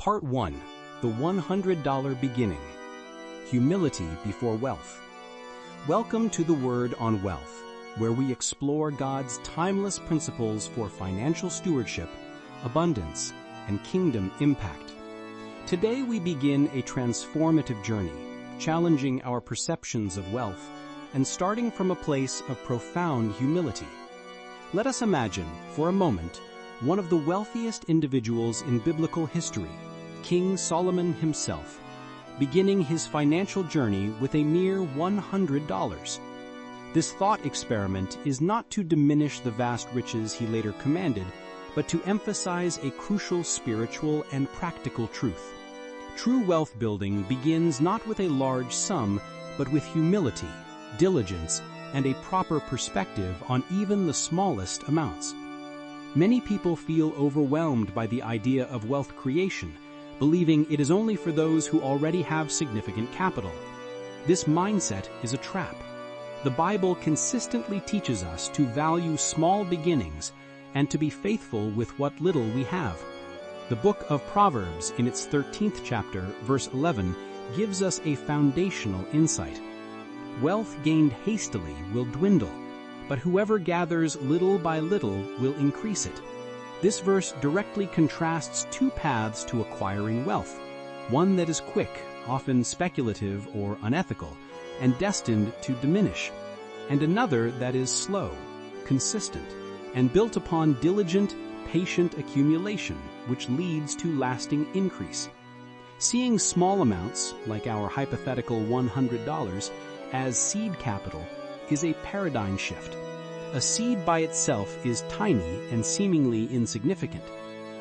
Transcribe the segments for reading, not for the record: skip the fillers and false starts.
Part 1. The $100 Beginning. Humility before wealth. Welcome to the Word on Wealth, where we explore God's timeless principles for financial stewardship, abundance, and kingdom impact. Today we begin a transformative journey, challenging our perceptions of wealth and starting from a place of profound humility. Let us imagine, for a moment, one of the wealthiest individuals in biblical history, King Solomon himself, beginning his financial journey with a mere $100. This thought experiment is not to diminish the vast riches he later commanded, but to emphasize a crucial spiritual and practical truth. True wealth building begins not with a large sum, but with humility, diligence, and a proper perspective on even the smallest amounts. Many people feel overwhelmed by the idea of wealth creation, believing it is only for those who already have significant capital. This mindset is a trap. The Bible consistently teaches us to value small beginnings and to be faithful with what little we have. The book of Proverbs, in its 13th chapter, verse 11, gives us a foundational insight. Wealth gained hastily will dwindle, but whoever gathers little by little will increase it. This verse directly contrasts two paths to acquiring wealth, one that is quick, often speculative or unethical, and destined to diminish, and another that is slow, consistent, and built upon diligent, patient accumulation, which leads to lasting increase. Seeing small amounts, like our hypothetical $100, as seed capital is a paradigm shift. A seed by itself is tiny and seemingly insignificant.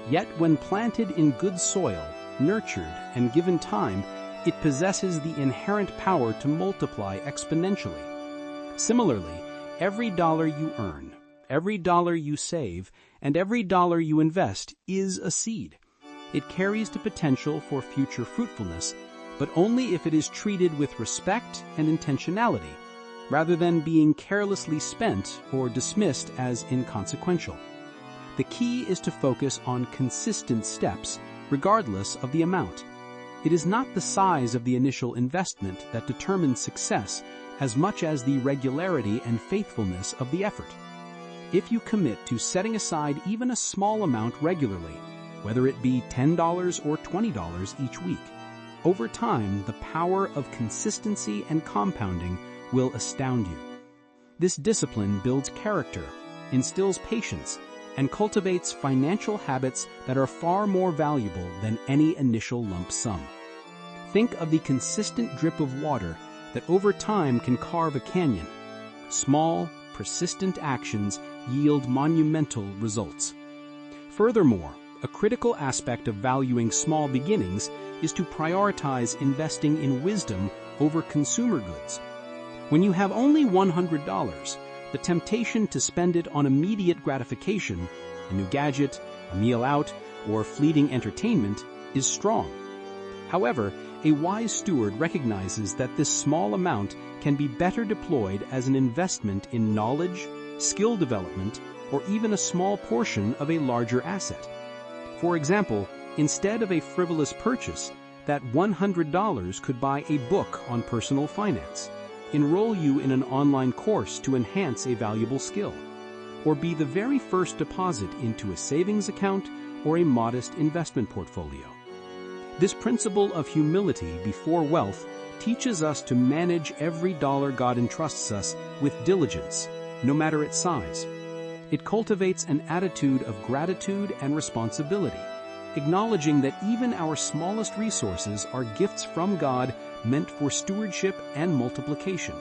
Yet when planted in good soil, nurtured, and given time, it possesses the inherent power to multiply exponentially. Similarly, every dollar you earn, every dollar you save, and every dollar you invest is a seed. It carries the potential for future fruitfulness, but only if it is treated with respect and intentionality, rather than being carelessly spent or dismissed as inconsequential. The key is to focus on consistent steps, regardless of the amount. It is not the size of the initial investment that determines success as much as the regularity and faithfulness of the effort. If you commit to setting aside even a small amount regularly, whether it be $10 or $20 each week, over time the power of consistency and compounding will astound you. This discipline builds character, instills patience, and cultivates financial habits that are far more valuable than any initial lump sum. Think of the consistent drip of water that over time can carve a canyon. Small, persistent actions yield monumental results. Furthermore, a critical aspect of valuing small beginnings is to prioritize investing in wisdom over consumer goods. When you have only $100, the temptation to spend it on immediate gratification, a new gadget, a meal out, or fleeting entertainment, is strong. However, a wise steward recognizes that this small amount can be better deployed as an investment in knowledge, skill development, or even a small portion of a larger asset. For example, instead of a frivolous purchase, that $100 could buy a book on personal finance, enroll you in an online course to enhance a valuable skill, or be the very first deposit into a savings account or a modest investment portfolio. This principle of humility before wealth teaches us to manage every dollar God entrusts us with diligence, no matter its size. It cultivates an attitude of gratitude and responsibility, acknowledging that even our smallest resources are gifts from God meant for stewardship and multiplication.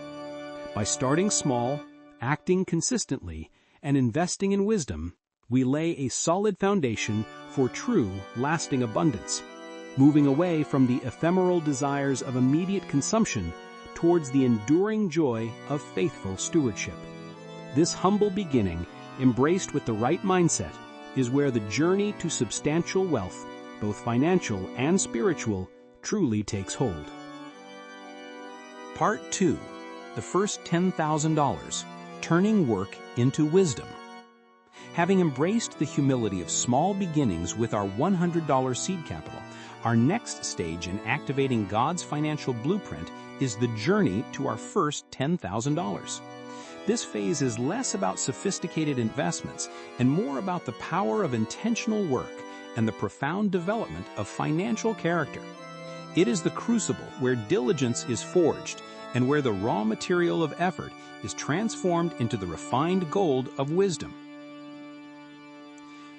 By starting small, acting consistently, and investing in wisdom, we lay a solid foundation for true, lasting abundance, moving away from the ephemeral desires of immediate consumption towards the enduring joy of faithful stewardship. This humble beginning, embraced with the right mindset, is where the journey to substantial wealth, both financial and spiritual, truly takes hold. Part 2. The first $10,000. Turning work into wisdom. Having embraced the humility of small beginnings with our $100 seed capital, Our next stage in activating God's financial blueprint is the journey to our first $10,000. This phase is less about sophisticated investments and more about the power of intentional work and the profound development of financial character. It is the crucible where diligence is forged and where the raw material of effort is transformed into the refined gold of wisdom.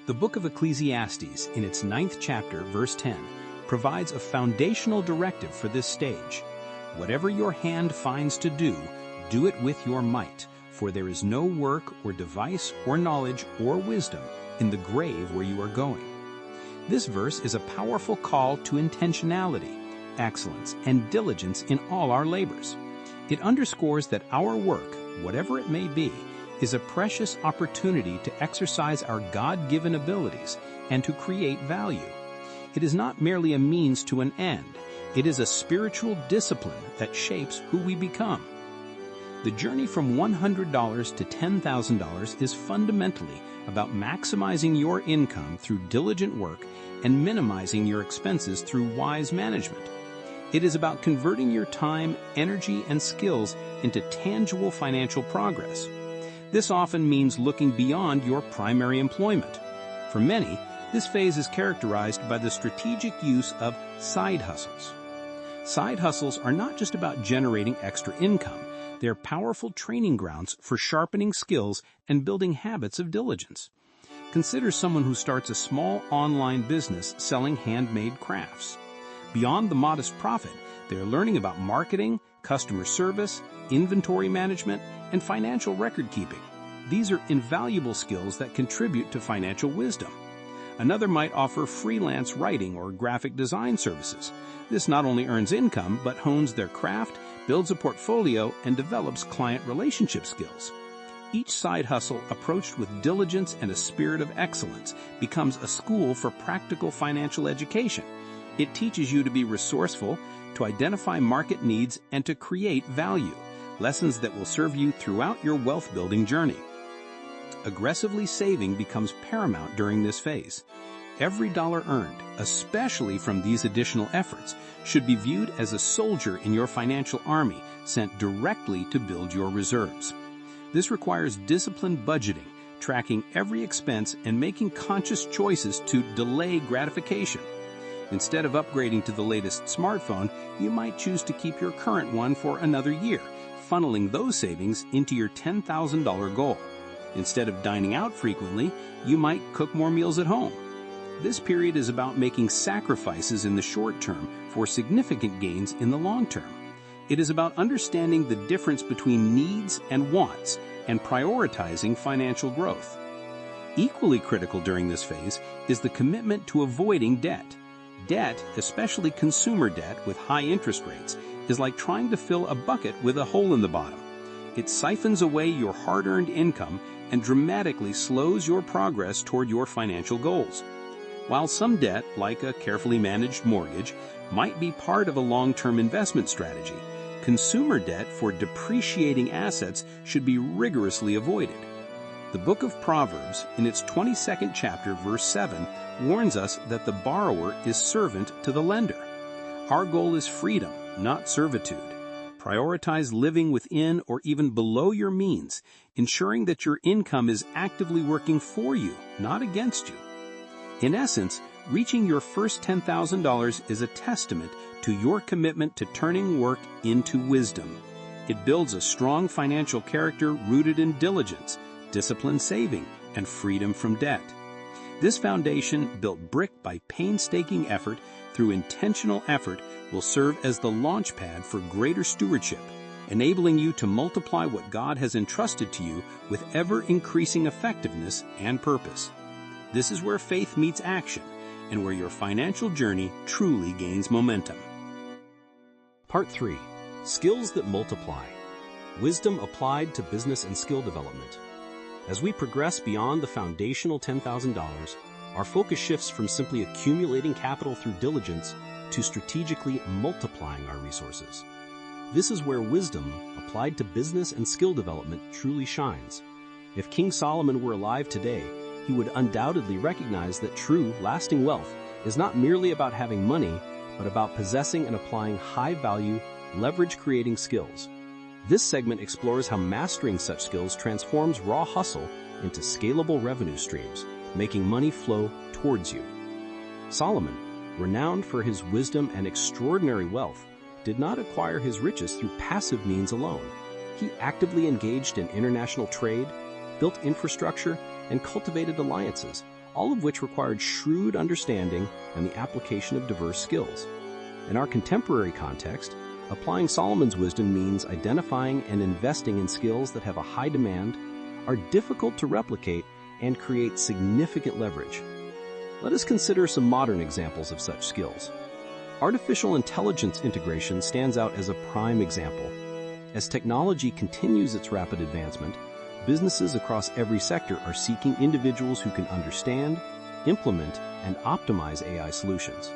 The book of Ecclesiastes, in its 9th chapter, verse 10, provides a foundational directive for this stage. Whatever your hand finds to do, do it with your might, for there is no work or device or knowledge or wisdom in the grave where you are going. This verse is a powerful call to intentionality, excellence, and diligence in all our labors. It underscores that our work, whatever it may be, is a precious opportunity to exercise our God-given abilities and to create value. It is not merely a means to an end. It is a spiritual discipline that shapes who we become. The journey from $100 to $10,000 is fundamentally about maximizing your income through diligent work and minimizing your expenses through wise management. It is about converting your time, energy, and skills into tangible financial progress. This often means looking beyond your primary employment. For many, this phase is characterized by the strategic use of side hustles. Side hustles are not just about generating extra income. They're powerful training grounds for sharpening skills and building habits of diligence. Consider someone who starts a small online business selling handmade crafts. Beyond the modest profit, they are learning about marketing, customer service, inventory management, and financial record keeping. These are invaluable skills that contribute to financial wisdom. Another might offer freelance writing or graphic design services. This not only earns income, but hones their craft, builds a portfolio, and develops client relationship skills. Each side hustle, approached with diligence and a spirit of excellence, becomes a school for practical financial education. It teaches you to be resourceful, to identify market needs, and to create value, lessons that will serve you throughout your wealth-building journey. Aggressively saving becomes paramount during this phase. Every dollar earned, especially from these additional efforts, should be viewed as a soldier in your financial army sent directly to build your reserves. This requires disciplined budgeting, tracking every expense, and making conscious choices to delay gratification. Instead of upgrading to the latest smartphone, you might choose to keep your current one for another year, funneling those savings into your $10,000 goal. Instead of dining out frequently, you might cook more meals at home. This period is about making sacrifices in the short term for significant gains in the long term. It is about understanding the difference between needs and wants and prioritizing financial growth. Equally critical during this phase is the commitment to avoiding debt. Debt, especially consumer debt with high interest rates, is like trying to fill a bucket with a hole in the bottom. It siphons away your hard-earned income and dramatically slows your progress toward your financial goals. While some debt, like a carefully managed mortgage, might be part of a long-term investment strategy, consumer debt for depreciating assets should be rigorously avoided. The book of Proverbs, in its 22nd chapter, verse 7, warns us that the borrower is servant to the lender. Our goal is freedom, not servitude. Prioritize living within or even below your means, ensuring that your income is actively working for you, not against you. In essence, reaching your first $10,000 is a testament to your commitment to turning work into wisdom. It builds a strong financial character rooted in diligence, disciplined saving, and freedom from debt. This foundation, built brick by painstaking effort through intentional effort, will serve as the launch pad for greater stewardship, enabling you to multiply what God has entrusted to you with ever-increasing effectiveness and purpose. This is where faith meets action and where your financial journey truly gains momentum. Part 3. Skills that multiply. Wisdom applied to business and skill development. As we progress beyond the foundational $10,000, our focus shifts from simply accumulating capital through diligence to strategically multiplying our resources. This is where wisdom, applied to business and skill development, truly shines. If King Solomon were alive today, he would undoubtedly recognize that true, lasting wealth is not merely about having money, but about possessing and applying high-value, leverage-creating skills. This segment explores how mastering such skills transforms raw hustle into scalable revenue streams, making money flow towards you. Solomon, renowned for his wisdom and extraordinary wealth, did not acquire his riches through passive means alone. He actively engaged in international trade, built infrastructure, and cultivated alliances, all of which required shrewd understanding and the application of diverse skills. In our contemporary context, applying Solomon's wisdom means identifying and investing in skills that have a high demand, are difficult to replicate, and create significant leverage. Let us consider some modern examples of such skills. Artificial intelligence integration stands out as a prime example. As technology continues its rapid advancement, businesses across every sector are seeking individuals who can understand, implement, and optimize AI solutions.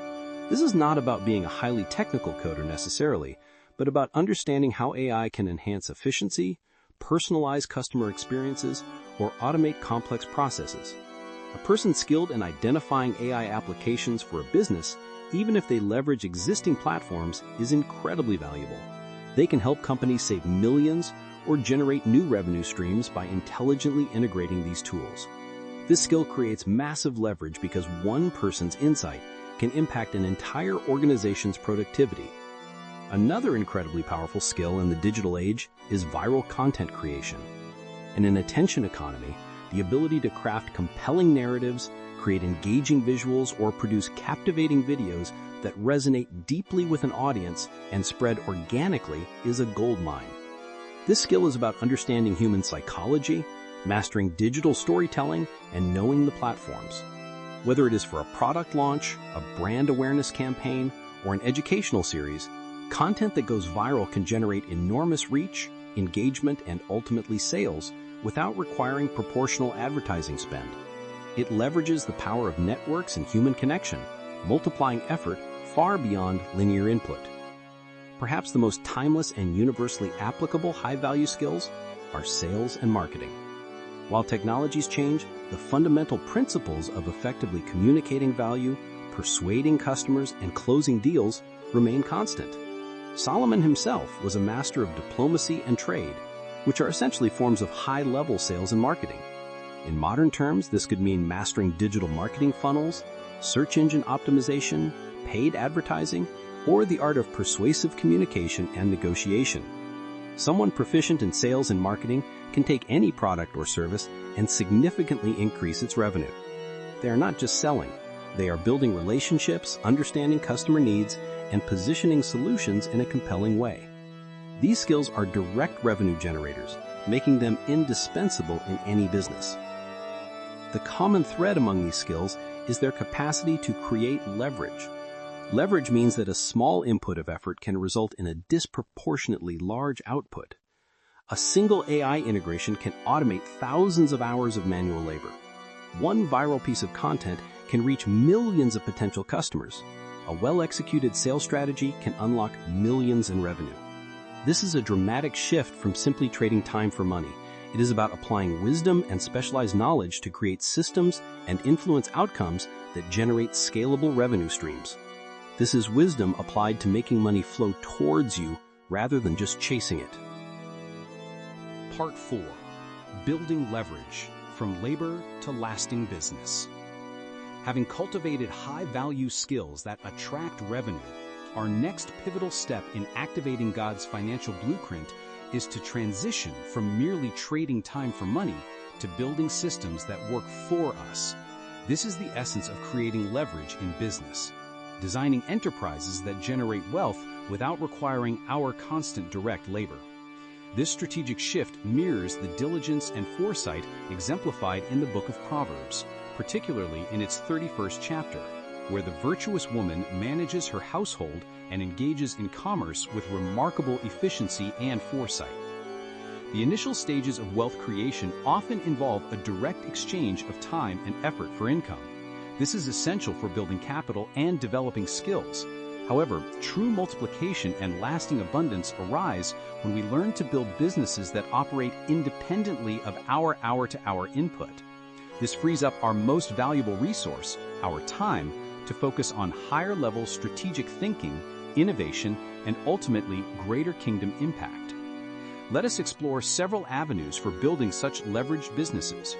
This is not about being a highly technical coder necessarily, but about understanding how AI can enhance efficiency, personalize customer experiences, or automate complex processes. A person skilled in identifying AI applications for a business, even if they leverage existing platforms, is incredibly valuable. They can help companies save millions or generate new revenue streams by intelligently integrating these tools. This skill creates massive leverage because one person's insight can impact an entire organization's productivity. Another incredibly powerful skill in the digital age is viral content creation. In an attention economy, the ability to craft compelling narratives, create engaging visuals, or produce captivating videos that resonate deeply with an audience and spread organically is a goldmine. This skill is about understanding human psychology, mastering digital storytelling, and knowing the platforms. Whether it is for a product launch, a brand awareness campaign, or an educational series, content that goes viral can generate enormous reach, engagement, and ultimately sales without requiring proportional advertising spend. It leverages the power of networks and human connection, multiplying effort far beyond linear input. Perhaps the most timeless and universally applicable high-value skills are sales and marketing. While technologies change, the fundamental principles of effectively communicating value, persuading customers, and closing deals remain constant. Solomon himself was a master of diplomacy and trade, which are essentially forms of high-level sales and marketing. In modern terms, this could mean mastering digital marketing funnels, search engine optimization, paid advertising, or the art of persuasive communication and negotiation. Someone proficient in sales and marketing can take any product or service and significantly increase its revenue. They are not just selling, they are building relationships, understanding customer needs, and positioning solutions in a compelling way. These skills are direct revenue generators, making them indispensable in any business. The common thread among these skills is their capacity to create leverage. Leverage means that a small input of effort can result in a disproportionately large output. A single AI integration can automate thousands of hours of manual labor. One viral piece of content can reach millions of potential customers. A well-executed sales strategy can unlock millions in revenue. This is a dramatic shift from simply trading time for money. It is about applying wisdom and specialized knowledge to create systems and influence outcomes that generate scalable revenue streams. This is wisdom applied to making money flow towards you rather than just chasing it. Part 4. Building leverage from labor to lasting business. Having cultivated high-value skills that attract revenue, our next pivotal step in activating God's financial blueprint is to transition from merely trading time for money to building systems that work for us. This is the essence of creating leverage in business, designing enterprises that generate wealth without requiring our constant direct labor. This strategic shift mirrors the diligence and foresight exemplified in the book of Proverbs, particularly in its 31st chapter, where the virtuous woman manages her household and engages in commerce with remarkable efficiency and foresight. The initial stages of wealth creation often involve a direct exchange of time and effort for income. This is essential for building capital and developing skills. However, true multiplication and lasting abundance arise when we learn to build businesses that operate independently of our hour-to-hour input. This frees up our most valuable resource, our time, to focus on higher-level strategic thinking, innovation, and ultimately greater kingdom impact. Let us explore several avenues for building such leveraged businesses.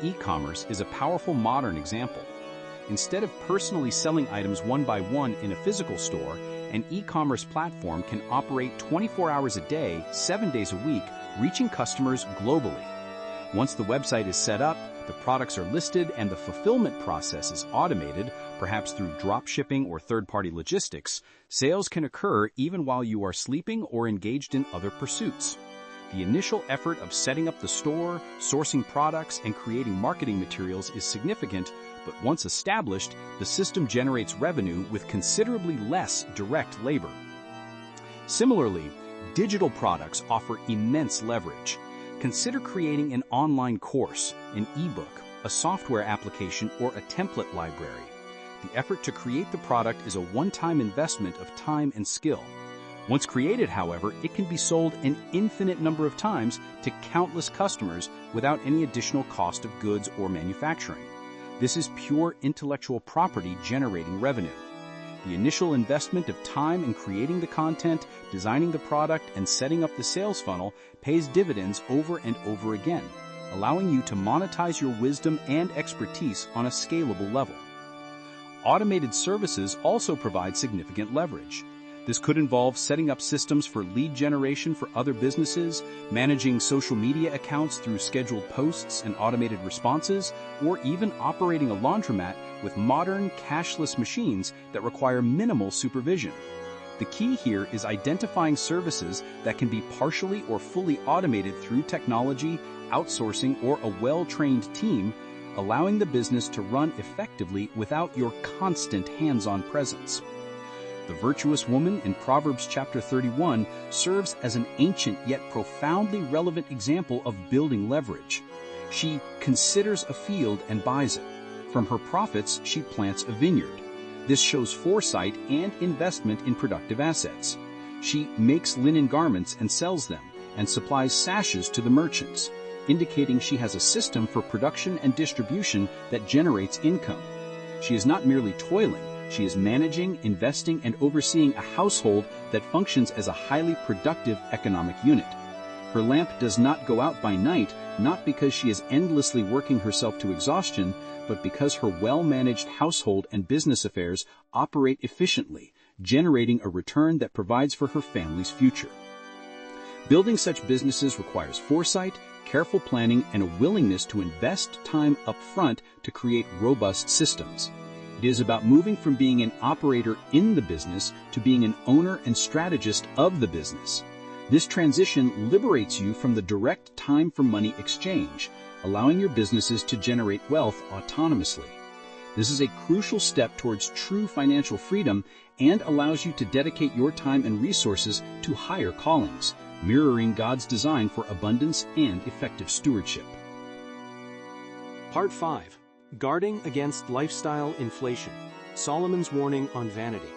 E-commerce is a powerful modern example. Instead of personally selling items one by one in a physical store, an e-commerce platform can operate 24 hours a day, 7 days a week, reaching customers globally. Once the website is set up, the products are listed and the fulfillment process is automated, perhaps through drop shipping or third-party logistics. Sales can occur even while you are sleeping or engaged in other pursuits. The initial effort of setting up the store, sourcing products, and creating marketing materials is significant, but once established, the system generates revenue with considerably less direct labor. Similarly, digital products offer immense leverage. Consider creating an online course, an ebook, a software application, or a template library. The effort to create the product is a one-time investment of time and skill. Once created, however, it can be sold an infinite number of times to countless customers without any additional cost of goods or manufacturing. This is pure intellectual property generating revenue. The initial investment of time in creating the content, designing the product, and setting up the sales funnel pays dividends over and over again, allowing you to monetize your wisdom and expertise on a scalable level. Automated services also provide significant leverage. This could involve setting up systems for lead generation for other businesses, managing social media accounts through scheduled posts and automated responses, or even operating a laundromat with modern cashless machines that require minimal supervision. The key here is identifying services that can be partially or fully automated through technology, outsourcing, or a well-trained team, allowing the business to run effectively without your constant hands-on presence. The virtuous woman in Proverbs chapter 31 serves as an ancient yet profoundly relevant example of building leverage. She considers a field and buys it. From her profits, she plants a vineyard. This shows foresight and investment in productive assets. She makes linen garments and sells them, and supplies sashes to the merchants, indicating she has a system for production and distribution that generates income. She is not merely toiling. She is managing, investing, and overseeing a household that functions as a highly productive economic unit. Her lamp does not go out by night, not because she is endlessly working herself to exhaustion, but because her well-managed household and business affairs operate efficiently, generating a return that provides for her family's future. Building such businesses requires foresight, careful planning, and a willingness to invest time up front to create robust systems. It is about moving from being an operator in the business to being an owner and strategist of the business. This transition liberates you from the direct time-for-money exchange, allowing your businesses to generate wealth autonomously. This is a crucial step towards true financial freedom and allows you to dedicate your time and resources to higher callings, mirroring God's design for abundance and effective stewardship. Part 5. Guarding against lifestyle inflation. Solomon's warning on vanity.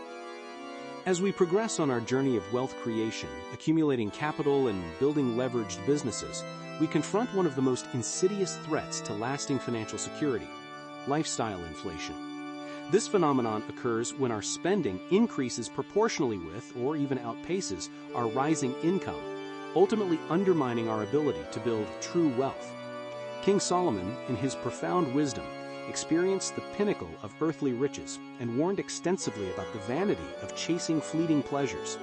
As we progress on our journey of wealth creation, accumulating capital and building leveraged businesses, we confront one of the most insidious threats to lasting financial security: lifestyle inflation. This phenomenon occurs when our spending increases proportionally with, or even outpaces, our rising income, ultimately undermining our ability to build true wealth. King Solomon, in his profound wisdom, experienced the pinnacle of earthly riches and warned extensively about the vanity of chasing fleeting pleasures.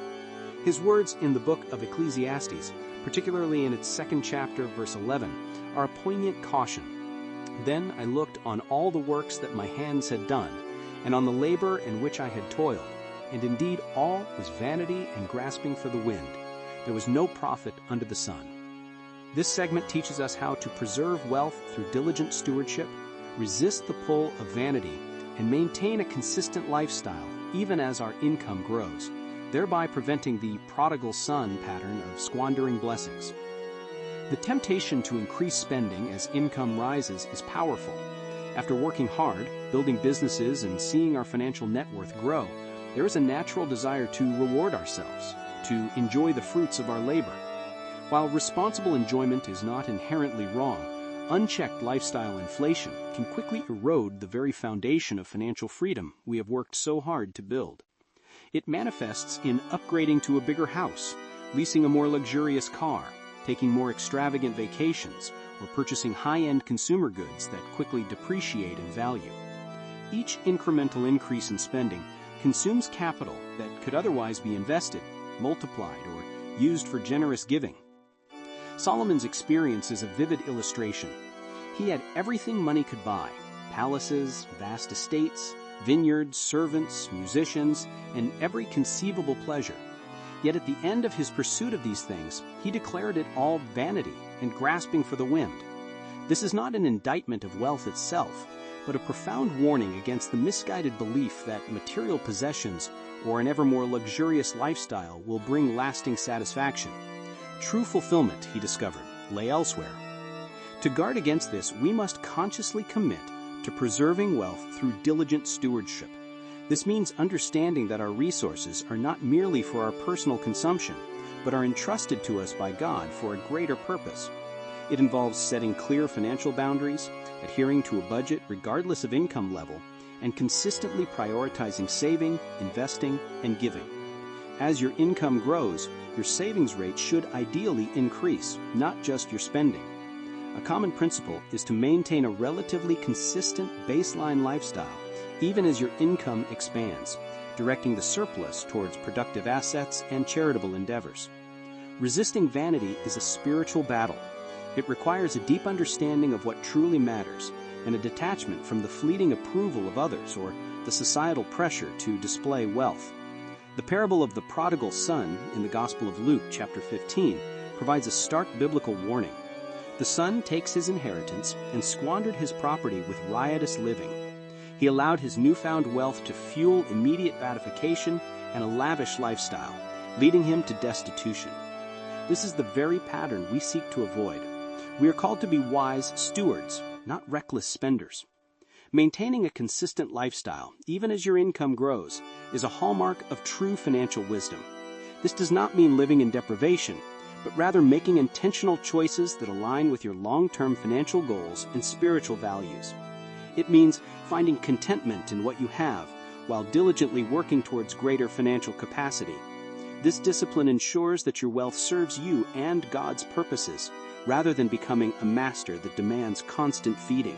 His words in the book of Ecclesiastes, particularly in its 2nd chapter, verse 11, are a poignant caution. Then I looked on all the works that my hands had done, and on the labor in which I had toiled, and indeed all was vanity and grasping for the wind. There was no profit under the sun. This segment teaches us how to preserve wealth through diligent stewardship, resist the pull of vanity, and maintain a consistent lifestyle even as our income grows, thereby preventing the prodigal son pattern of squandering blessings. The temptation to increase spending as income rises is powerful. After working hard, building businesses, and seeing our financial net worth grow, there is a natural desire to reward ourselves, to enjoy the fruits of our labor. While responsible enjoyment is not inherently wrong, Unchecked lifestyle inflation can quickly erode the very foundation of financial freedom we have worked so hard to build. It manifests in upgrading to a bigger house, leasing a more luxurious car, taking more extravagant vacations, or purchasing high-end consumer goods that quickly depreciate in value. Each incremental increase in spending consumes capital that could otherwise be invested, multiplied, or used for generous giving. Solomon's experience is a vivid illustration. He had everything money could buy: palaces, vast estates, vineyards, servants, musicians, and every conceivable pleasure. Yet at the end of his pursuit of these things, he declared it all vanity and grasping for the wind. This is not an indictment of wealth itself, but a profound warning against the misguided belief that material possessions or an ever more luxurious lifestyle will bring lasting satisfaction. True fulfillment, he discovered, lay elsewhere. To guard against this, we must consciously commit to preserving wealth through diligent stewardship. This means understanding that our resources are not merely for our personal consumption, but are entrusted to us by God for a greater purpose. It involves setting clear financial boundaries, adhering to a budget regardless of income level, and consistently prioritizing saving, investing, and giving. As your income grows, your savings rate should ideally increase, not just your spending. A common principle is to maintain a relatively consistent baseline lifestyle, even as your income expands, directing the surplus towards productive assets and charitable endeavors. Resisting vanity is a spiritual battle. It requires a deep understanding of what truly matters and a detachment from the fleeting approval of others or the societal pressure to display wealth. The parable of the prodigal son in the Gospel of Luke, chapter 15, provides a stark biblical warning. The son takes his inheritance and squandered his property with riotous living. He allowed his newfound wealth to fuel immediate gratification and a lavish lifestyle, leading him to destitution. This is the very pattern we seek to avoid. We are called to be wise stewards, not reckless spenders. Maintaining a consistent lifestyle, even as your income grows, is a hallmark of true financial wisdom. This does not mean living in deprivation, but rather making intentional choices that align with your long-term financial goals and spiritual values. It means finding contentment in what you have, while diligently working towards greater financial capacity. This discipline ensures that your wealth serves you and God's purposes, rather than becoming a master that demands constant feeding.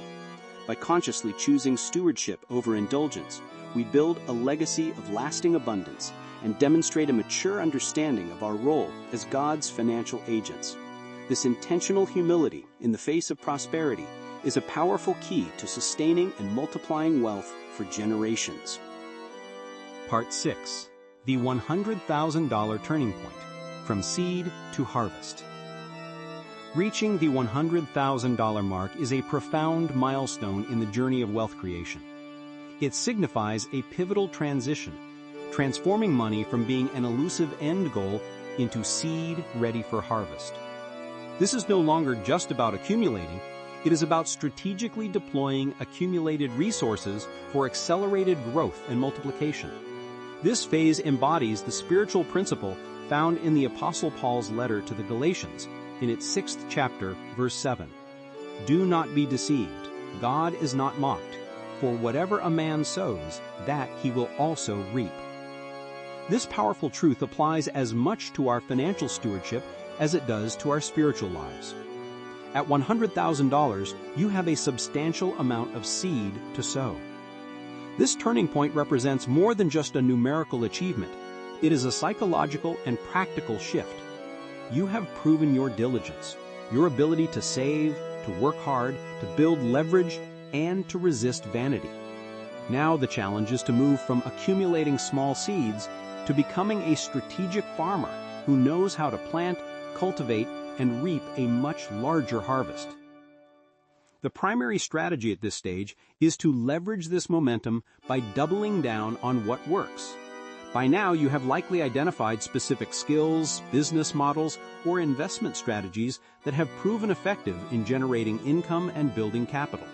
By consciously choosing stewardship over indulgence, we build a legacy of lasting abundance and demonstrate a mature understanding of our role as God's financial agents. This intentional humility in the face of prosperity is a powerful key to sustaining and multiplying wealth for generations. Part 6. The $100,000 Turning Point, From Seed to Harvest. Reaching the $100,000 mark is a profound milestone in the journey of wealth creation. It signifies a pivotal transition, transforming money from being an elusive end goal into seed ready for harvest. This is no longer just about accumulating, it is about strategically deploying accumulated resources for accelerated growth and multiplication. This phase embodies the spiritual principle found in the Apostle Paul's letter to the Galatians, in its 6th chapter, verse 7. Do not be deceived. God is not mocked. For whatever a man sows, that he will also reap. This powerful truth applies as much to our financial stewardship as it does to our spiritual lives. At $100,000, you have a substantial amount of seed to sow. This turning point represents more than just a numerical achievement. It is a psychological and practical shift. You have proven your diligence, your ability to save, to work hard, to build leverage, and to resist vanity. Now the challenge is to move from accumulating small seeds to becoming a strategic farmer who knows how to plant, cultivate, and reap a much larger harvest. The primary strategy at this stage is to leverage this momentum by doubling down on what works. By now, you have likely identified specific skills, business models, or investment strategies that have proven effective in generating income and building capital.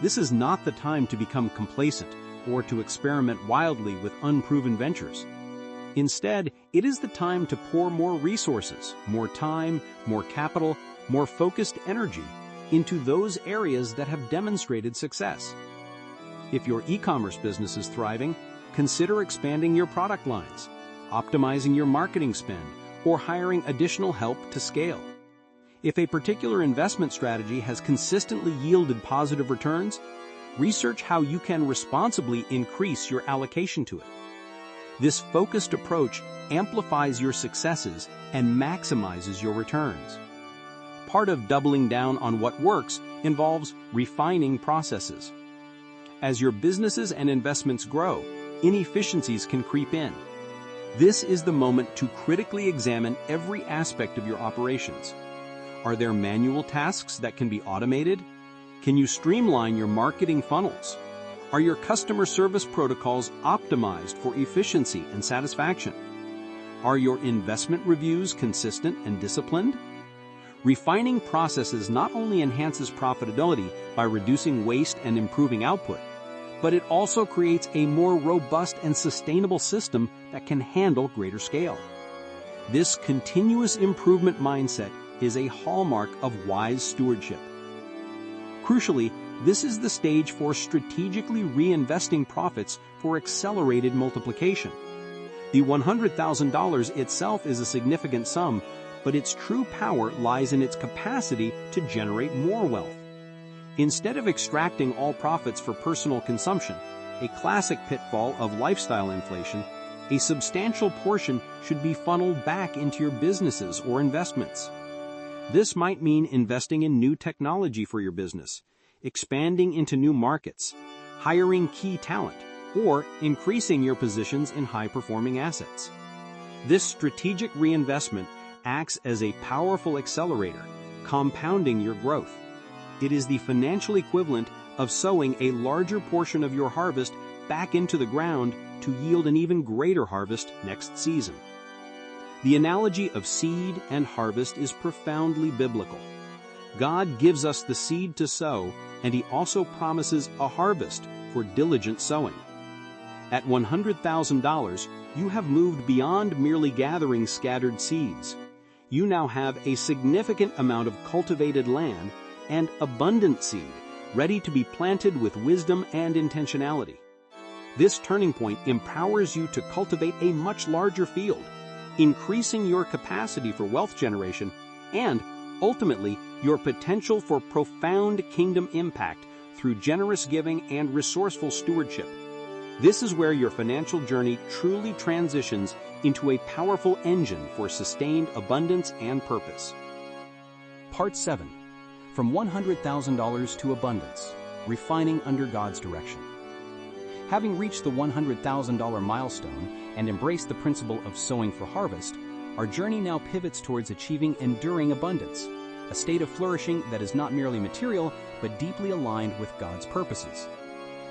This is not the time to become complacent or to experiment wildly with unproven ventures. Instead, it is the time to pour more resources, more time, more capital, more focused energy into those areas that have demonstrated success. If your e-commerce business is thriving, consider expanding your product lines, optimizing your marketing spend, or hiring additional help to scale. If a particular investment strategy has consistently yielded positive returns, research how you can responsibly increase your allocation to it. This focused approach amplifies your successes and maximizes your returns. Part of doubling down on what works involves refining processes. As your businesses and investments grow, inefficiencies can creep in. This is the moment to critically examine every aspect of your operations. Are there manual tasks that can be automated? Can you streamline your marketing funnels? Are your customer service protocols optimized for efficiency and satisfaction? Are your investment reviews consistent and disciplined? Refining processes not only enhances profitability by reducing waste and improving output, but it also creates a more robust and sustainable system that can handle greater scale. This continuous improvement mindset is a hallmark of wise stewardship. Crucially, this is the stage for strategically reinvesting profits for accelerated multiplication. The $100,000 itself is a significant sum, but its true power lies in its capacity to generate more wealth. Instead of extracting all profits for personal consumption, a classic pitfall of lifestyle inflation, a substantial portion should be funneled back into your businesses or investments. This might mean investing in new technology for your business, expanding into new markets, hiring key talent, or increasing your positions in high-performing assets. This strategic reinvestment acts as a powerful accelerator, compounding your growth. It is the financial equivalent of sowing a larger portion of your harvest back into the ground to yield an even greater harvest next season. The analogy of seed and harvest is profoundly biblical. God gives us the seed to sow, and He also promises a harvest for diligent sowing. At $100,000, you have moved beyond merely gathering scattered seeds. You now have a significant amount of cultivated land and abundant seed, ready to be planted with wisdom and intentionality. This turning point empowers you to cultivate a much larger field, increasing your capacity for wealth generation and, ultimately, your potential for profound kingdom impact through generous giving and resourceful stewardship. This is where your financial journey truly transitions into a powerful engine for sustained abundance and purpose. Part 7. From $100,000 to Abundance, Refining Under God's Direction. Having reached the $100,000 milestone and embraced the principle of sowing for harvest, our journey now pivots towards achieving enduring abundance, a state of flourishing that is not merely material, but deeply aligned with God's purposes.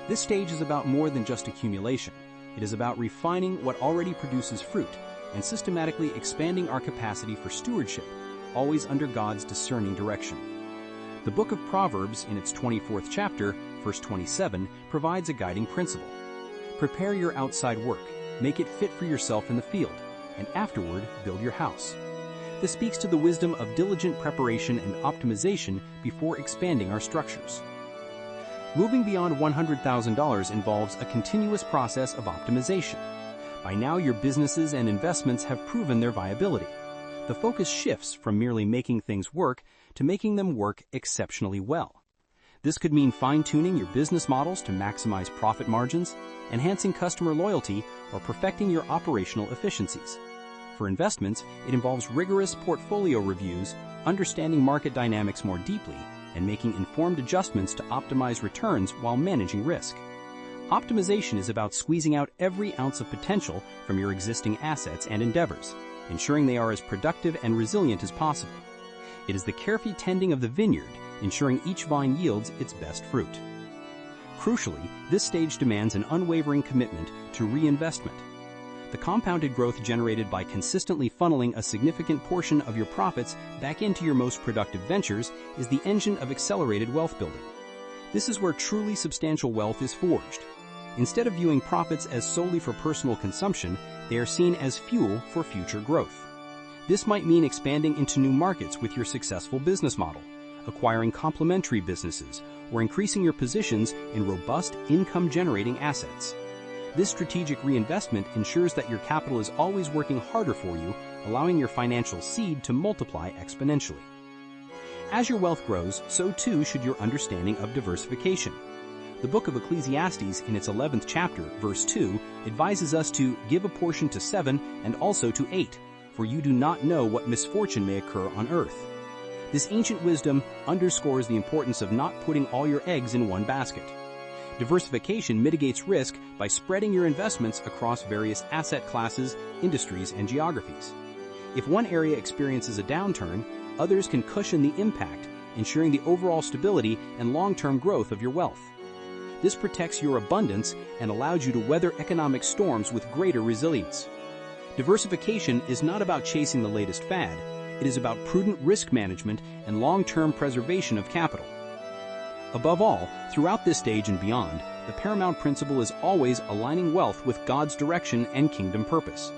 This stage is about more than just accumulation. It is about refining what already produces fruit and systematically expanding our capacity for stewardship, always under God's discerning direction. The book of Proverbs, in its 24th chapter, verse 27, provides a guiding principle. Prepare your outside work, make it fit for yourself in the field, and afterward build your house. This speaks to the wisdom of diligent preparation and optimization before expanding our structures. Moving beyond $100,000 involves a continuous process of optimization. By now, your businesses and investments have proven their viability. The focus shifts from merely making things work to making them work exceptionally well. This could mean fine-tuning your business models to maximize profit margins, enhancing customer loyalty, or perfecting your operational efficiencies. For investments, it involves rigorous portfolio reviews, understanding market dynamics more deeply, and making informed adjustments to optimize returns while managing risk. Optimization is about squeezing out every ounce of potential from your existing assets and endeavors, ensuring they are as productive and resilient as possible. It is the careful tending of the vineyard, ensuring each vine yields its best fruit. Crucially, this stage demands an unwavering commitment to reinvestment. The compounded growth generated by consistently funneling a significant portion of your profits back into your most productive ventures is the engine of accelerated wealth building. This is where truly substantial wealth is forged. Instead of viewing profits as solely for personal consumption, they are seen as fuel for future growth. This might mean expanding into new markets with your successful business model, acquiring complementary businesses, or increasing your positions in robust income-generating assets. This strategic reinvestment ensures that your capital is always working harder for you, allowing your financial seed to multiply exponentially. As your wealth grows, so too should your understanding of diversification. The book of Ecclesiastes, in its 11th chapter, verse 2, advises us to give a portion to 7 and also to 8, for you do not know what misfortune may occur on earth. This ancient wisdom underscores the importance of not putting all your eggs in one basket. Diversification mitigates risk by spreading your investments across various asset classes, industries, and geographies. If one area experiences a downturn, others can cushion the impact, ensuring the overall stability and long-term growth of your wealth. This protects your abundance and allows you to weather economic storms with greater resilience. Diversification is not about chasing the latest fad. It is about prudent risk management and long-term preservation of capital. Above all, throughout this stage and beyond, the paramount principle is always aligning wealth with God's direction and kingdom purpose.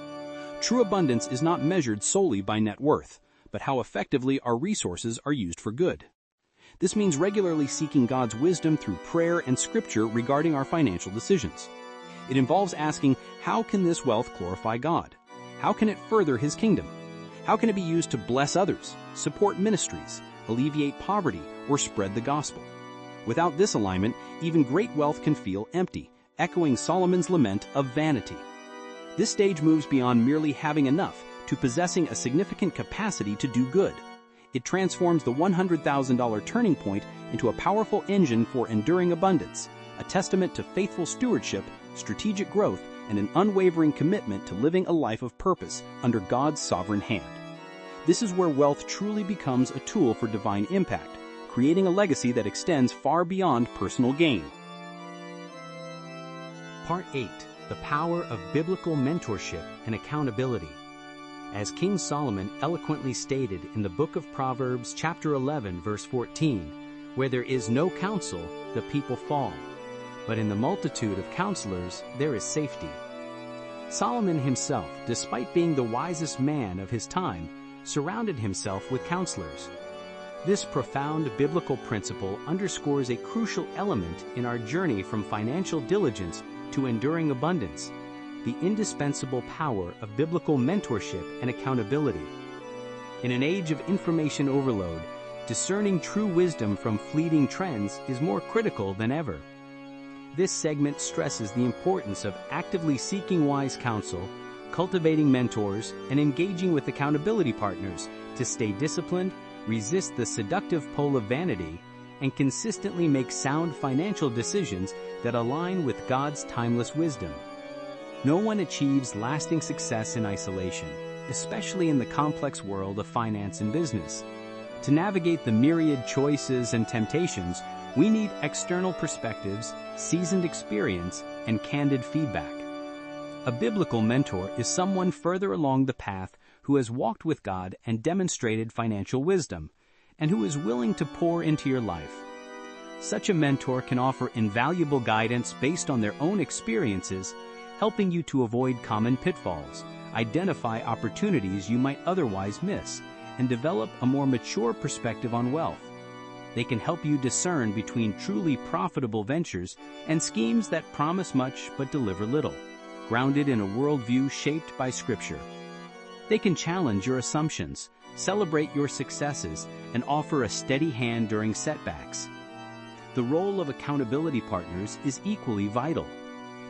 True abundance is not measured solely by net worth, but how effectively our resources are used for good. This means regularly seeking God's wisdom through prayer and scripture regarding our financial decisions. It involves asking, how can this wealth glorify God? How can it further His kingdom? How can it be used to bless others, support ministries, alleviate poverty, or spread the gospel? Without this alignment, even great wealth can feel empty, echoing Solomon's lament of vanity. This stage moves beyond merely having enough to possessing a significant capacity to do good. It transforms the $100,000 turning point into a powerful engine for enduring abundance, a testament to faithful stewardship, strategic growth, and an unwavering commitment to living a life of purpose under God's sovereign hand. This is where wealth truly becomes a tool for divine impact, creating a legacy that extends far beyond personal gain. Part 8. The Power of Biblical Mentorship and Accountability. As King Solomon eloquently stated in the book of Proverbs, chapter 11, verse 14, where there is no counsel, the people fall, but in the multitude of counselors there is safety. Solomon himself, despite being the wisest man of his time, surrounded himself with counselors. This profound biblical principle underscores a crucial element in our journey from financial diligence to enduring abundance: the indispensable power of biblical mentorship and accountability. In an age of information overload, discerning true wisdom from fleeting trends is more critical than ever. This segment stresses the importance of actively seeking wise counsel, cultivating mentors, and engaging with accountability partners to stay disciplined, resist the seductive pull of vanity, and consistently make sound financial decisions that align with God's timeless wisdom. No one achieves lasting success in isolation, especially in the complex world of finance and business. To navigate the myriad choices and temptations, we need external perspectives, seasoned experience, and candid feedback. A biblical mentor is someone further along the path who has walked with God and demonstrated financial wisdom, and who is willing to pour into your life. Such a mentor can offer invaluable guidance based on their own experiences, helping you to avoid common pitfalls, identify opportunities you might otherwise miss, and develop a more mature perspective on wealth. They can help you discern between truly profitable ventures and schemes that promise much but deliver little, grounded in a worldview shaped by Scripture. They can challenge your assumptions, celebrate your successes, and offer a steady hand during setbacks. The role of accountability partners is equally vital.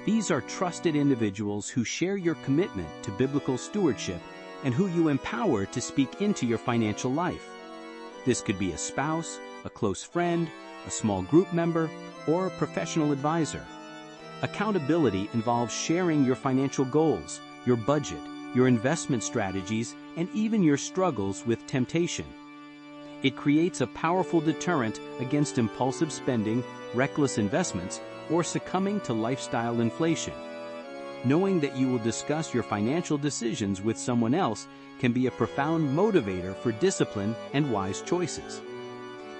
These are trusted individuals who share your commitment to biblical stewardship and who you empower to speak into your financial life. This could be a spouse, a close friend, a small group member, or a professional advisor. Accountability involves sharing your financial goals, your budget, your investment strategies, and even your struggles with temptation. It creates a powerful deterrent against impulsive spending, reckless investments, or succumbing to lifestyle inflation. Knowing that you will discuss your financial decisions with someone else can be a profound motivator for discipline and wise choices.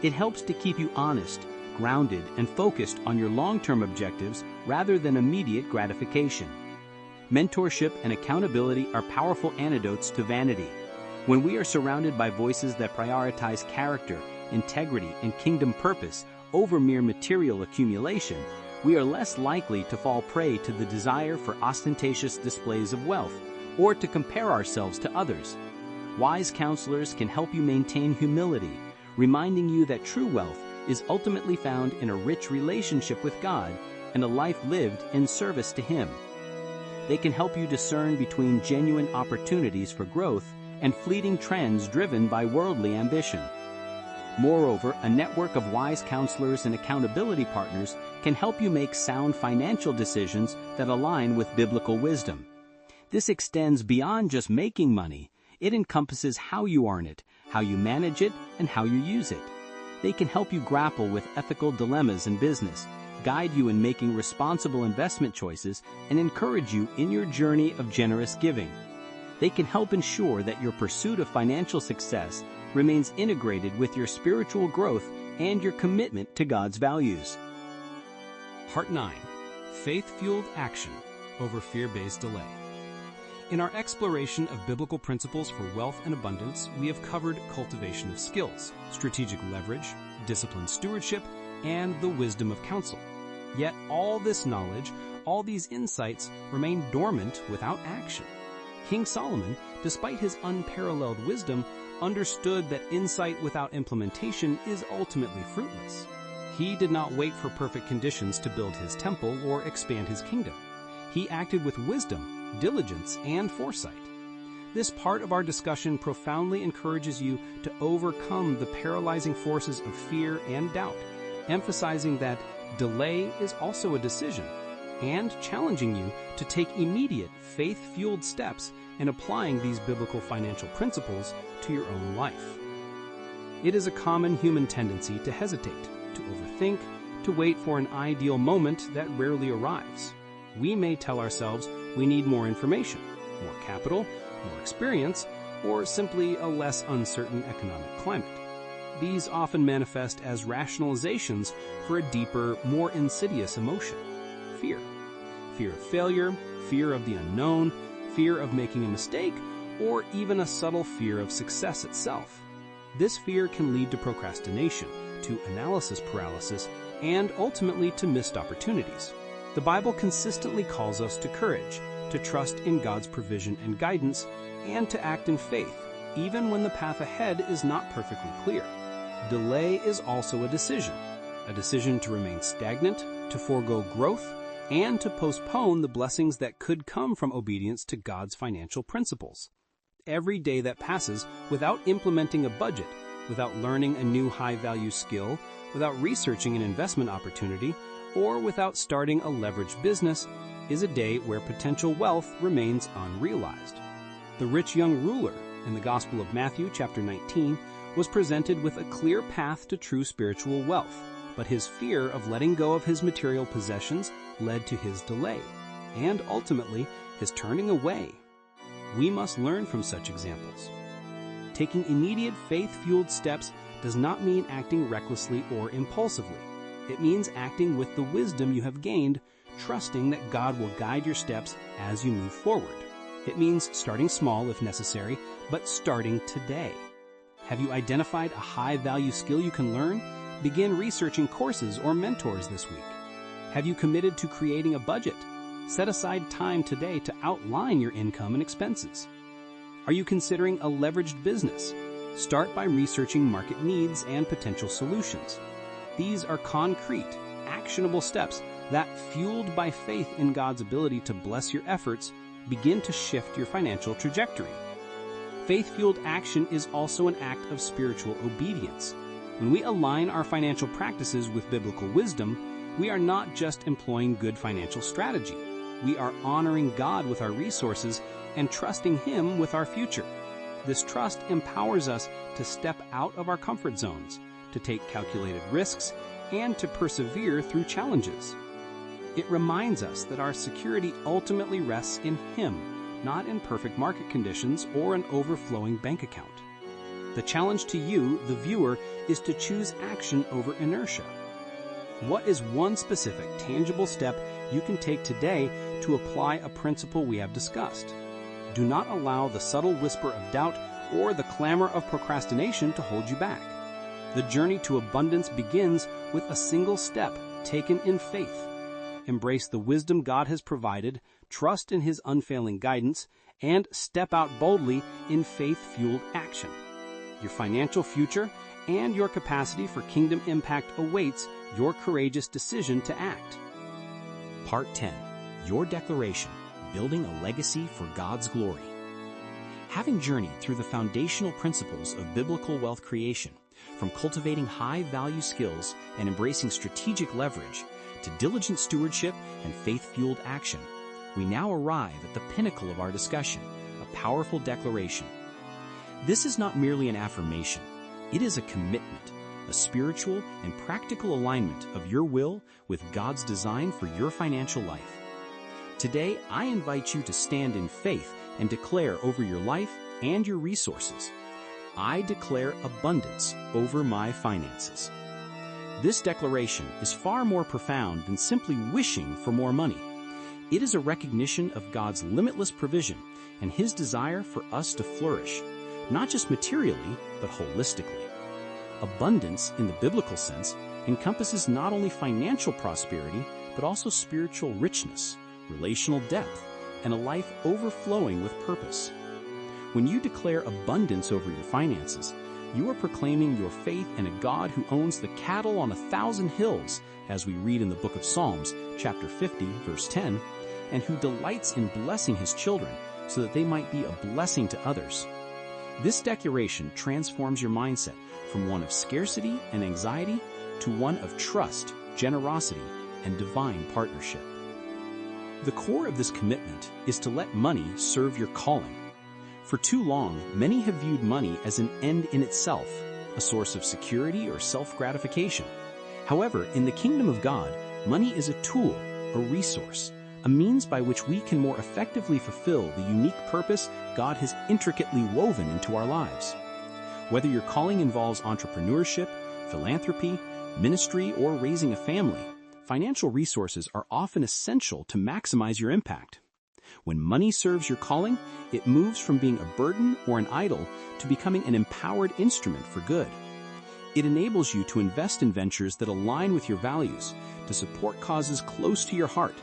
It helps to keep you honest, grounded, and focused on your long-term objectives rather than immediate gratification. Mentorship and accountability are powerful antidotes to vanity. When we are surrounded by voices that prioritize character, integrity, and kingdom purpose over mere material accumulation, we are less likely to fall prey to the desire for ostentatious displays of wealth or to compare ourselves to others. Wise counselors can help you maintain humility, reminding you that true wealth is ultimately found in a rich relationship with God and a life lived in service to Him. They can help you discern between genuine opportunities for growth and fleeting trends driven by worldly ambition. Moreover, a network of wise counselors and accountability partners can help you make sound financial decisions that align with biblical wisdom. This extends beyond just making money. It encompasses how you earn it, how you manage it, and how you use it. They can help you grapple with ethical dilemmas in business, guide you in making responsible investment choices, and encourage you in your journey of generous giving. They can help ensure that your pursuit of financial success remains integrated with your spiritual growth and your commitment to God's values. Part 9. Faith-fueled action over fear-based delay. In our exploration of biblical principles for wealth and abundance, we have covered cultivation of skills, strategic leverage, disciplined stewardship, and the wisdom of counsel. Yet all this knowledge, all these insights remain dormant without action. King Solomon, despite his unparalleled wisdom, understood that insight without implementation is ultimately fruitless. He did not wait for perfect conditions to build his temple or expand his kingdom. He acted with wisdom, diligence, and foresight. This part of our discussion profoundly encourages you to overcome the paralyzing forces of fear and doubt, emphasizing that delay is also a decision, and challenging you to take immediate, faith-fueled steps in applying these biblical financial principles to your own life. It is a common human tendency to hesitate, to overthink, to wait for an ideal moment that rarely arrives. We may tell ourselves we need more information, more capital, more experience, or simply a less uncertain economic climate. These often manifest as rationalizations for a deeper, more insidious emotion: fear. Fear of failure, fear of the unknown, fear of making a mistake, or even a subtle fear of success itself. This fear can lead to procrastination, to analysis paralysis, and ultimately to missed opportunities. The Bible consistently calls us to courage, to trust in God's provision and guidance, and to act in faith, even when the path ahead is not perfectly clear. Delay is also a decision to remain stagnant, to forego growth, and to postpone the blessings that could come from obedience to God's financial principles. Every day that passes without implementing a budget, without learning a new high-value skill, without researching an investment opportunity, or without starting a leveraged business, is a day where potential wealth remains unrealized. The rich young ruler in the Gospel of Matthew, chapter 19, was presented with a clear path to true spiritual wealth, but his fear of letting go of his material possessions led to his delay, and ultimately his turning away. We must learn from such examples. Taking immediate faith-fueled steps does not mean acting recklessly or impulsively. It means acting with the wisdom you have gained, trusting that God will guide your steps as you move forward. It means starting small if necessary, but starting today. Have you identified a high-value skill you can learn? Begin researching courses or mentors this week. Have you committed to creating a budget? Set aside time today to outline your income and expenses. Are you considering a leveraged business? Start by researching market needs and potential solutions. These are concrete, actionable steps that, fueled by faith in God's ability to bless your efforts, begin to shift your financial trajectory. Faith-fueled action is also an act of spiritual obedience. When we align our financial practices with biblical wisdom, we are not just employing good financial strategy. We are honoring God with our resources and trusting Him with our future. This trust empowers us to step out of our comfort zones, to take calculated risks, and to persevere through challenges. It reminds us that our security ultimately rests in Him, not in perfect market conditions or an overflowing bank account. The challenge to you, the viewer, is to choose action over inertia. What is one specific, tangible step you can take today to apply a principle we have discussed? Do not allow the subtle whisper of doubt or the clamor of procrastination to hold you back. The journey to abundance begins with a single step taken in faith. Embrace the wisdom God has provided, trust in His unfailing guidance, and step out boldly in faith-fueled action. Your financial future and your capacity for kingdom impact awaits your courageous decision to act. Part 10. Your Declaration, Building a Legacy for God's Glory. Having journeyed through the foundational principles of biblical wealth creation, from cultivating high-value skills and embracing strategic leverage, to diligent stewardship and faith-fueled action, we now arrive at the pinnacle of our discussion, a powerful declaration. This is not merely an affirmation. It is a commitment, a spiritual and practical alignment of your will with God's design for your financial life. Today, I invite you to stand in faith and declare over your life and your resources, I declare abundance over my finances. This declaration is far more profound than simply wishing for more money. It is a recognition of God's limitless provision and His desire for us to flourish, not just materially, but holistically. Abundance, in the biblical sense, encompasses not only financial prosperity, but also spiritual richness, relational depth, and a life overflowing with purpose. When you declare abundance over your finances, you are proclaiming your faith in a God who owns the cattle on 1,000 hills, as we read in the book of Psalms, chapter 50, verse 10, and who delights in blessing His children so that they might be a blessing to others. This declaration transforms your mindset from one of scarcity and anxiety to one of trust, generosity, and divine partnership. The core of this commitment is to let money serve your calling. For too long, many have viewed money as an end in itself, a source of security or self-gratification. However, in the kingdom of God, money is a tool, a resource, a means by which we can more effectively fulfill the unique purpose God has intricately woven into our lives. Whether your calling involves entrepreneurship, philanthropy, ministry, or raising a family, financial resources are often essential to maximize your impact. When money serves your calling, it moves from being a burden or an idol to becoming an empowered instrument for good. It enables you to invest in ventures that align with your values, to support causes close to your heart,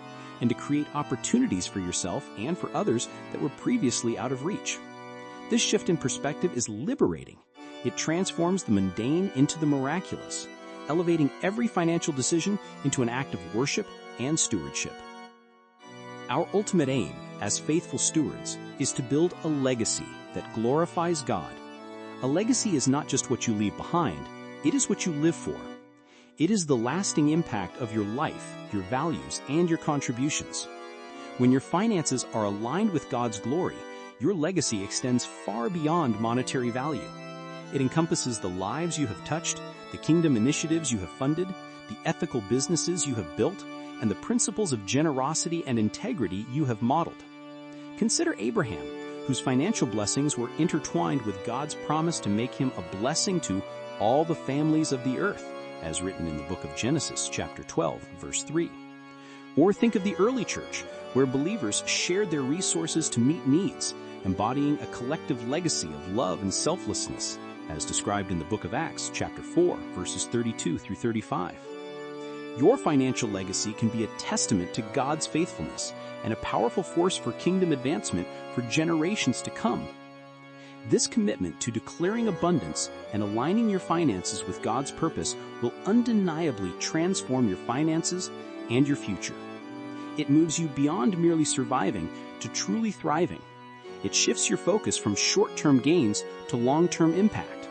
and to create opportunities for yourself and for others that were previously out of reach. This shift in perspective is liberating. It transforms the mundane into the miraculous, elevating every financial decision into an act of worship and stewardship. Our ultimate aim, as faithful stewards, is to build a legacy that glorifies God. A legacy is not just what you leave behind, it is what you live for. It is the lasting impact of your life, your values, and your contributions. When your finances are aligned with God's glory, your legacy extends far beyond monetary value. It encompasses the lives you have touched, the kingdom initiatives you have funded, the ethical businesses you have built, and the principles of generosity and integrity you have modeled. Consider Abraham, whose financial blessings were intertwined with God's promise to make him a blessing to all the families of the earth, as written in the book of Genesis, chapter 12, verse 3. Or think of the early church, where believers shared their resources to meet needs, embodying a collective legacy of love and selflessness, as described in the book of Acts, chapter 4, verses 32 through 35. Your financial legacy can be a testament to God's faithfulness and a powerful force for kingdom advancement for generations to come. This commitment to declaring abundance and aligning your finances with God's purpose will undeniably transform your finances and your future. It moves you beyond merely surviving to truly thriving. It shifts your focus from short-term gains to long-term impact.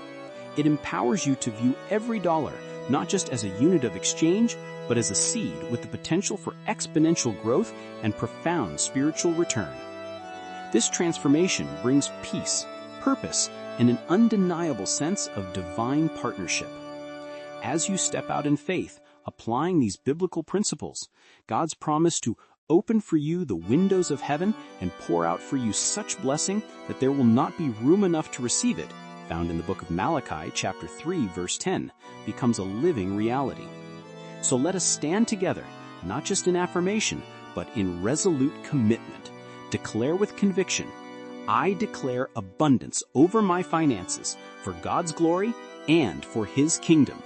It empowers you to view every dollar not just as a unit of exchange, but as a seed with the potential for exponential growth and profound spiritual return. This transformation brings peace, purpose, and an undeniable sense of divine partnership. As you step out in faith, applying these biblical principles, God's promise to open for you the windows of heaven and pour out for you such blessing that there will not be room enough to receive it, found in the book of Malachi, chapter 3, verse 10, becomes a living reality. So let us stand together, not just in affirmation, but in resolute commitment. Declare with conviction, I declare abundance over my finances for God's glory and for His kingdom.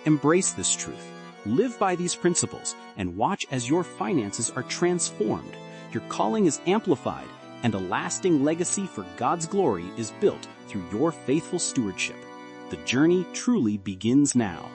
Embrace this truth, live by these principles, and watch as your finances are transformed, your calling is amplified, and a lasting legacy for God's glory is built through your faithful stewardship. The journey truly begins now.